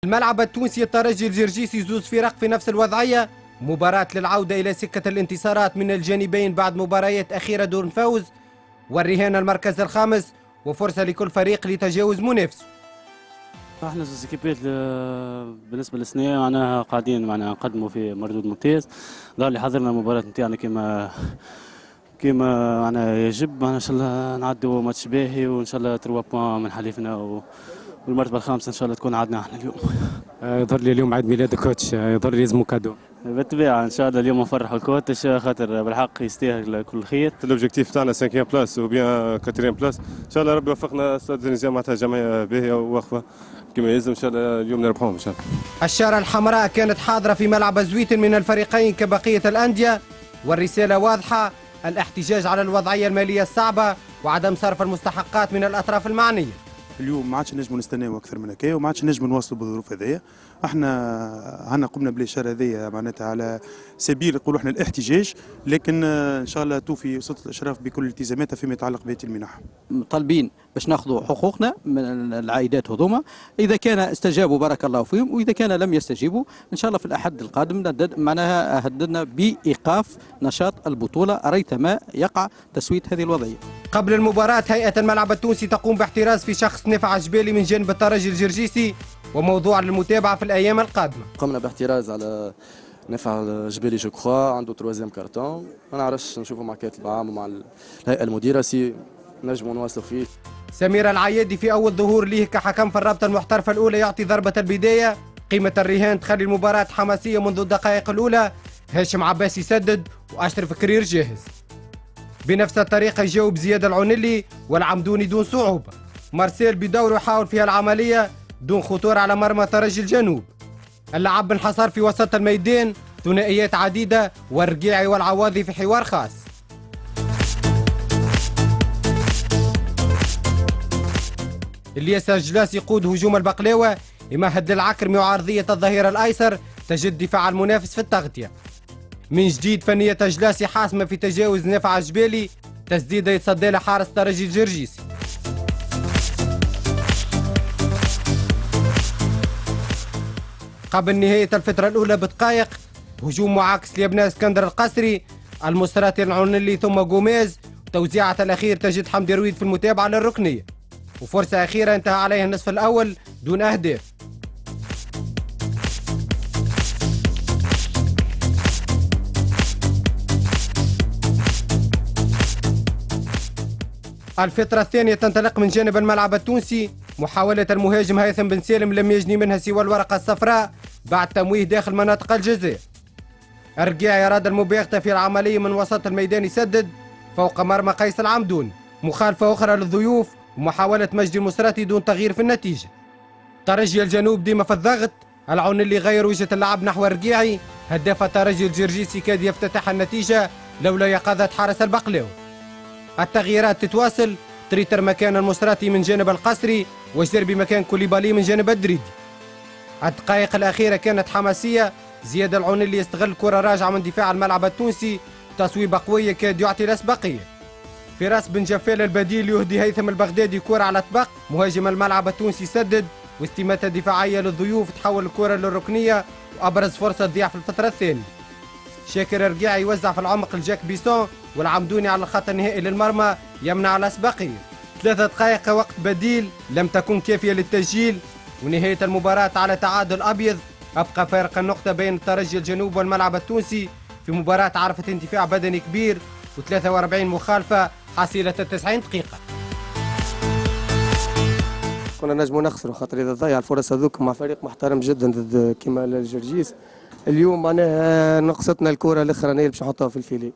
الملعب التونسي الترجي الجرجيسي زوز فرق في نفس الوضعية، مباراة للعودة إلى سكة الانتصارات من الجانبين بعد مباريات أخيرة دون فوز، والرهان المركز الخامس وفرصة لكل فريق لتجاوز منافسه. احنا زوزيكيبيت بالنسبه للسنه معناها قاعدين نقدموا في مردود ممتاز. ظهر اللي حضرنا المباراه نتاعنا كما معناها يجب، ان شاء الله نعدوا ماتش باهي وان شاء الله 3 بوان من حليفنا والمرتبه الخامسه ان شاء الله تكون عندنا احنا اليوم. يظهر لي اليوم عيد ميلاد الكوتش، يظهر لي لازمو كادو. بالطبيعه ان شاء الله اليوم نفرحوا الكوتش خاطر بالحق يستاهل كل خير. الاوبجيكتيف تاعنا 5 بلاس وبيان 4 بلاس، ان شاء الله ربي يوفقنا. تونسيا معناتها جمعيه باهيه وواقفه كما يلزم، ان شاء الله اليوم نربحوهم ان شاء الله. الشارة الحمراء كانت حاضرة في ملعب زويت من الفريقين كبقية الأندية، والرسالة واضحة: الاحتجاج على الوضعية المالية الصعبة وعدم صرف المستحقات من الأطراف المعنية. اليوم ما عادش نجموا نستناو اكثر من هكايا، وما عادش نجموا نواصلوا بالظروف هذيا. احنا قمنا بالاشاره هذيا معناتها على سبيل نقولوا احنا الاحتجاج، لكن ان شاء الله توفي سلطه الاشراف بكل التزاماتها فيما يتعلق بهذه المنح. طالبين باش ناخذوا حقوقنا من العائدات هذوما، اذا كان استجابوا بارك الله فيهم، واذا كان لم يستجيبوا ان شاء الله في الاحد القادم معناها هددنا بايقاف نشاط البطوله ريثما يقع تسويه هذه الوضعيه. قبل المباراة هيئة الملعب التونسي تقوم باحتراز في شخص نفع جبالي من جانب الترجي الجرجيسي، وموضوع للمتابعة في الأيام القادمة. قمنا باحتراز على نفع الجبالي جو كخوا، عنده تروازيام كارتون، ما نعرفش نشوفوا مع كاتب العام ومع الهيئة المديرة سي نجموا نواصلوا فيه. سمير العيادي في أول ظهور ليه كحكم في الرابطة المحترفة الأولى يعطي ضربة البداية، قيمة الرهان تخلي المباراة حماسية منذ الدقائق الأولى. هاشم عباس يسدد وأشرف كرير جاهز. بنفس الطريقة يجاوب زياد العنلي والعمدوني دون صعوبة. مارسيل بدوره يحاول فيها العملية دون خطورة على مرمى ترجي الجنوب. اللعب انحصر في وسط الميدان، ثنائيات عديدة والرقيعي والعواضي في حوار خاص. الياس الجلاس يقود هجوم البقلاوة، يمهد للعكرمي وعرضية الظهير الأيسر تجد دفاع المنافس في التغطية. من جديد فنية جلاسي حاسمة في تجاوز نفع الجبالي، تسديدة يتصدى لها حارس ترجي الجرجيسي. قبل نهاية الفترة الأولى بدقائق هجوم معاكس لابناء اسكندر القسري، المصراتي العنلي ثم جوميز، توزيعة الأخير تجد حمدي رويد في المتابعة للركنية، وفرصة أخيرة انتهى عليها النصف الأول دون أهداف. الفترة الثانية تنطلق من جانب الملعب التونسي، محاولة المهاجم هيثم بن سالم لم يجني منها سوى الورقة الصفراء بعد تمويه داخل مناطق الجزاء. الرقيعي أراد المباغتة في العملية من وسط الميدان، يسدد فوق مرمى قيس العمدوني. مخالفة أخرى للضيوف ومحاولة مجدي المصراتي دون تغيير في النتيجة. ترجي الجنوب ديما في الضغط، العون اللي غير وجهة اللعب نحو الرقيعي، هداف الترجي الجرجيسي كاد يفتتح النتيجة لولا يقظة حارس البقلاوي. التغييرات تتواصل، تريتر مكان المصراتي من جانب القسري، وجربي مكان كوليبالي من جانب الدريدي. الدقائق الأخيرة كانت حماسية، زياد العون اللي يستغل كرة راجعة من دفاع الملعب التونسي، تصويبة قوية كاد يعطي الأسبقية. فراس بن جفال البديل يهدي هيثم البغدادي كرة على طبق، مهاجم الملعب التونسي سدد، واستماتة دفاعية للضيوف تحول الكرة للركنية، وأبرز فرصة تضيع في الفترة الثانية. شاكر الرقيعي يوزع في العمق لجاك بيسون، والعمدوني على الخط النهائي للمرمى يمنع الأسبقية. 3 دقائق وقت بديل لم تكن كافية للتسجيل، ونهاية المباراة على تعادل أبيض. أبقى فارق النقطة بين الترجي الجنوب والملعب التونسي في مباراة عرفت انتفاع بدني كبير و43 مخالفة حصيلة 90 دقيقة. كنا نجموا نخسروا خاطر إذا ضيع الفرص هذوك مع فريق محترم جدا ضد كيما الجرجيس. اليوم معناها نقصتنا الكرة الأخرانية باش نحطوها في الفيلي.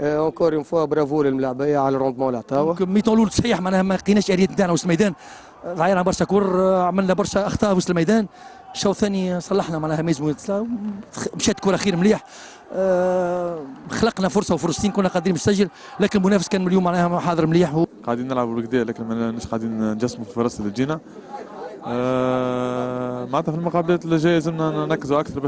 اونكور اون فوا برافو للملاعبية على الروندمون اللي عطاوه. ميطون الاول صحيح معناها ما لقيناش اليات نتاعنا وسط الميدان، ضيعنا برشا كور، عملنا برشا اخطاء وسط الميدان. الشوط الثاني صلحنا معناها ميزمو مشات كرة خير مليح، خلقنا فرصة وفرصتين كنا قادرين نسجل، لكن المنافس كان اليوم معناها حاضر مليح. قاعدين نلعبوا بالكدا لكن ماناش قاعدين نجسموا في الفرص اللي تجينا. معناتها في المقابلات اللي جايه لازمنا نركزوا اكثر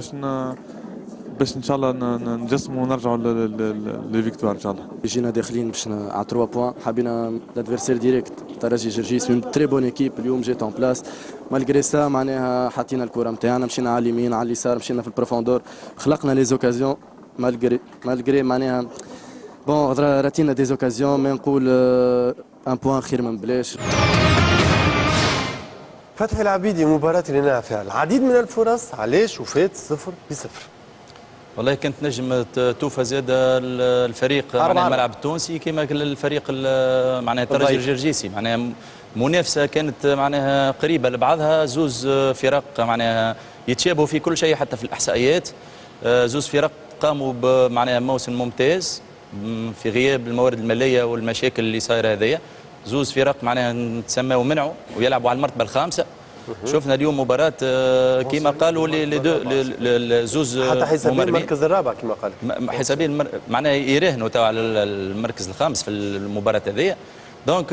باش ان شاء الله نجسموا ونرجعوا للفيكتوار ان شاء الله. جينا داخلين باش على 3 بوان، حبينا الادفيرسير ديريكت الترجي جرجيس من تري بون ايكيب اليوم جيت اون بلاس مالغري سا معناها حطينا الكره نتاعنا مشينا على اليمين على اليسار مشينا في البروفوندور خلقنا لي زوكازيون مالغري معناها بون راتينا دي زوكازيون ما نقول ان بوان خير من بلاش. فتحي العبيدي مباراة اللي نلعب فيها العديد من الفرص علاش وفات 0-0؟ والله كانت نجم توفى زاد الفريق معناها الملعب التونسي كما الفريق معناها الترجي الجرجيسي معناها منافسه كانت معناها قريبه لبعضها زوز فرق معناها يتشابهوا في كل شيء حتى في الاحصائيات زوز فرق قاموا بمعناها موسم ممتاز في غياب الموارد الماليه والمشاكل اللي صايره هذيا زوز فرق معناها نتسموا منعوا ويلعبوا على المرتبه الخامسه. شفنا اليوم مباراة كما قالوا لزوز حتى حسابين المركز الرابع كما قال حسابين معناها يراهنوا توا على المركز الخامس في المباراة هذه. دونك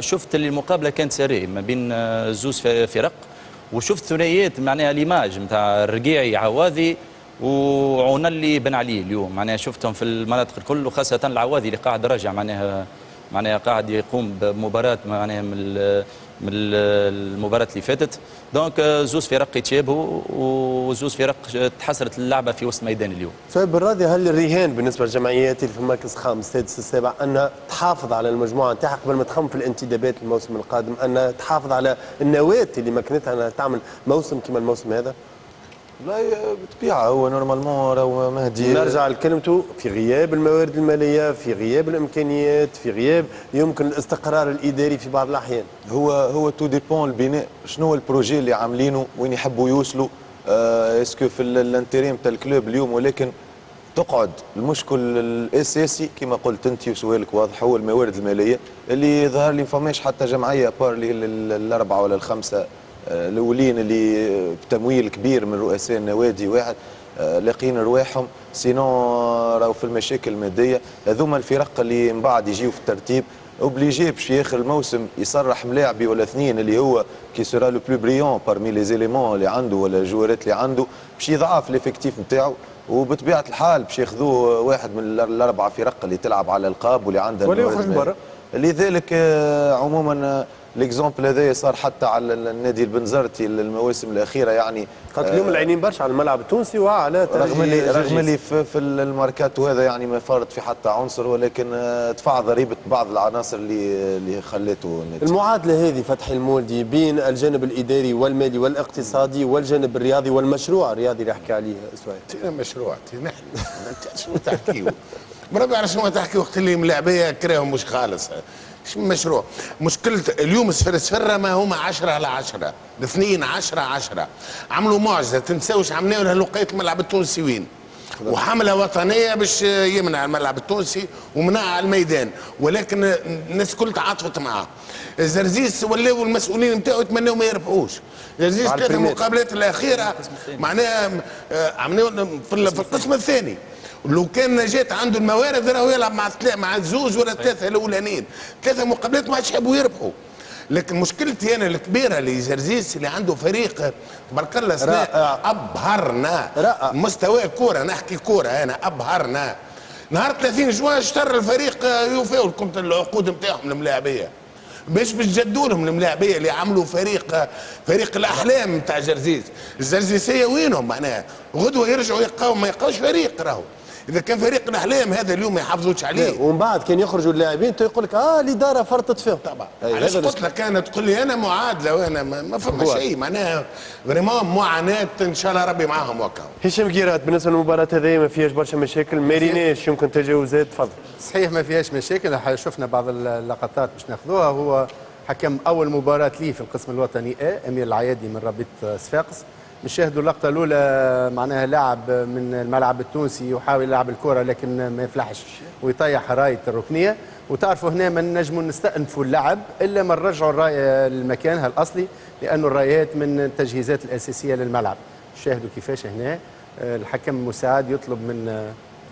شفت اللي المقابلة كانت سارية ما بين زوز فرق وشفت ثنائيات معناها ليماج نتاع الرقيعي عواذي وعونلي بن علي اليوم معناها شفتهم في المناطق الكل وخاصة العواذي اللي قاعد راجع معناها قاعد يقوم بمباراة معناها من المباراة اللي فاتت. دونك زوز فرق يتشابهوا وزوز فرق تحسرت اللعبة في وسط ميدان اليوم. سؤال بالراضي هل الرهان بالنسبة للجمعيات اللي في المركز الخامس السادس السابع أنها تحافظ على المجموعة نتاعها قبل ما تخم في الانتدابات الموسم القادم أنها تحافظ على النواة اللي مكنتها أنها تعمل موسم كما الموسم هذا؟ لا بطبيعة هو نورمالمون راهو مهدي نرجع لكلمته في غياب الموارد المالية في غياب الإمكانيات في غياب يمكن الاستقرار الإداري في بعض الأحيان هو تو ديبون البناء شنو هو البروجي اللي عاملينه وين يحبوا يوصلوا اسكو في الانتريم تاع الكلوب اليوم ولكن تقعد المشكل الاساسي كما قلت انت وسؤالك واضح هو الموارد الماليه اللي ظهر لي ما فماش حتى جمعيه بار الاربعه ولا الخمسه الاولين اللي بتمويل كبير من رؤساء النوادي واحد لاقين رواحهم سينو راهو في المشاكل الماديه هذوما الفرق اللي من بعد يجيو في الترتيب اوبليجي باش في اخر الموسم يصرح ملاعبي ولا اثنين اللي هو كي سورا لو بلو بريون بارمي لي زيليمون اللي عنده ولا الجوارات اللي عنده باش يضعف ليفيكتيف نتاعو وبطبيعه الحال باش ياخذوه واحد من الاربع فرق اللي تلعب على القاب واللي عندها ولا يخرج برا لذلك عموما ليكزومبل هذايا صار حتى على النادي البنزرتي المواسم الاخيره يعني خاطر اليوم العينين برشا على الملعب التونسي وعلى رغم اللي في الماركاتو هذا يعني ما فرط في حتى عنصر ولكن دفع ضريبه بعض العناصر اللي خلته النادي. المعادله هذه فتحي المولدي بين الجانب الاداري والمالي والاقتصادي والجانب الرياضي والمشروع الرياضي اللي حكى عليه سؤال. مشروع نحن شنو تحكيوا؟ ما بيعرف شنو تحكي وقت اللي ملاعبيه كراهم مش خالص. شو مشروع؟ مشكلة اليوم السفرة ما هما 10 على 10 الاثنين 10 10 عملوا معجزة تنساوش عملوا لها لقيت الملعب التونسي وين وحملة وطنية باش يمنع الملعب التونسي ومنع على الميدان ولكن الناس كل تعاطفت معاه. زرزيس ولاو المسؤولين نتاعو يتمنوا ما يربحوش. زرزيس 3 مقابلات الأخيرة معناها عملوا في القسم الثاني لو كان جات عنده الموارد راهو يلعب مع الزوز ولا الثلاثه الاولانيين 3 مقابلات ما عادش يحبوا يربحوا. لكن مشكلتي انا الكبيره لزرزيس اللي عنده فريق تبارك الله سناء ابهرنا مستوى كوره نحكي كوره انا ابهرنا نهار 30 جوان اشترى الفريق يوفيوا لكم العقود نتاعهم الملاعبيه باش جدوا لهم الملاعبيه اللي عملوا فريق الاحلام نتاع زرزيس. الزرزيسيه وينهم معناها غدوه يرجعوا يلقاو ما يلقاوش فريق راهو اذا كان فريق الاحلام هذا اليوم ما يحافظوش عليه ومن بعد كان يخرجوا اللاعبين يقول لك الاداره فرطت فيهم طبعا. علاش قلت لك انا تقول لي انا معادله وانا ما فما شيء معناها فريمون معاناه ان شاء الله ربي معاهم وكا. هشام قيرات بالنسبه للمباراه هذه ما فيهاش برشا مشاكل ما ريناش يمكن تجاوزات تفضل. صحيح ما فيهاش مشاكل شفنا بعض اللقطات باش ناخذوها. هو حكم اول مباراه ليه في القسم الوطني امير العيادي من رابطه صفاقس. نشاهدوا اللقطه الاولى معناها لاعب من الملعب التونسي يحاول يلعب الكره لكن ما يفلحش ويطيح رايه الركنيه. وتعرفوا هنا ما نجموا نستأنفوا اللعب الا ما نرجعوا الرايه لمكانها الاصلي لانه الرايات من التجهيزات الاساسيه للملعب. شاهدوا كيفاش هنا الحكم المساعد يطلب من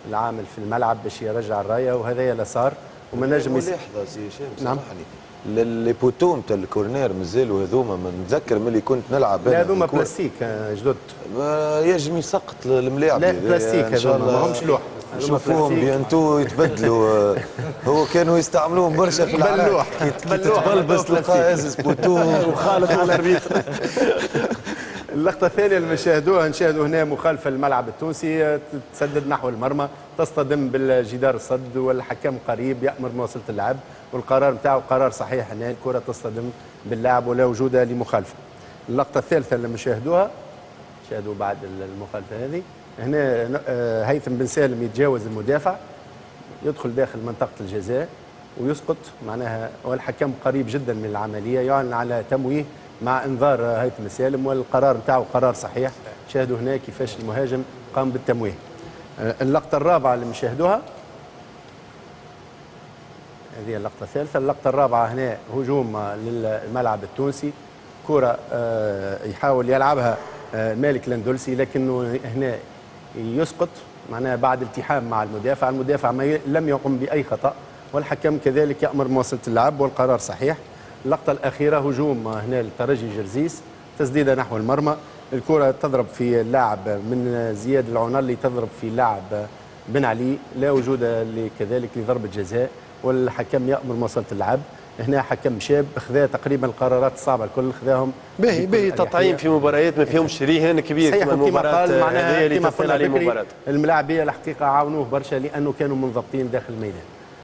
العامل في الملعب باش يرجع الرايه وهذا لا صار وما نجم لحظه سي هشام سامحني لي بوتو نتاع الكورنير مازالوا هذوما ما نتذكر ملي كنت نلعب لا هذوما بلاستيك جدد يجم يسقط الملاعب لا بلاستيك هذوما ماهمش لوح نشوفوهم بيانتو يتبدلوا. هو كانوا يستعملوهم برشا في العراق كي تبلبس تلقى ازز بوتو وخالط على الريق. اللقطة الثانية اللي نشاهدوا هنا مخالفة للملعب التونسي تسدد نحو المرمى، تصطدم بالجدار الصد والحكم قريب يأمر بمواصلة اللعب، والقرار نتاعو قرار صحيح هنا، الكرة تصطدم باللاعب ولا وجود لمخالفة. اللقطة الثالثة اللي شاهدوا بعد المخالفة هذه، هنا هيثم بن سالم يتجاوز المدافع، يدخل داخل منطقة الجزاء ويسقط معناها، والحكم قريب جدا من العملية، يعلن على تمويه مع انذار هيثم السالم، والقرار نتاعو قرار صحيح. شاهدوا هنا كيفاش المهاجم قام بالتمويه. اللقطة الرابعة اللي نشاهدوها، هذه اللقطة الثالثة. اللقطة الرابعة هنا هجوم للملعب التونسي، كرة يحاول يلعبها مالك الاندلسي، لكنه هنا يسقط معناها بعد التحام مع المدافع، لم يقم بأي خطأ، والحكم كذلك يأمر بمواصلة اللعب والقرار صحيح. اللقطة الأخيرة هجوم هنا للترجي جرزيس، تسديدة نحو المرمى، الكرة تضرب في اللاعب من زياد العنالي، تضرب في لاعب بن علي، لا وجود كذلك لضربة جزاء، والحكم يأمر بمواصلة اللعب. هنا حكم شاب خذا تقريبا القرارات الصعبة الكل خذاهم باهي تطعيم في مباريات ما فيهمش رهان كبير كما المباراة هذه اللي تفصل عليه المباراة. الملاعبية الحقيقة عاونوه برشا لأنه كانوا منضبطين داخل الميدان.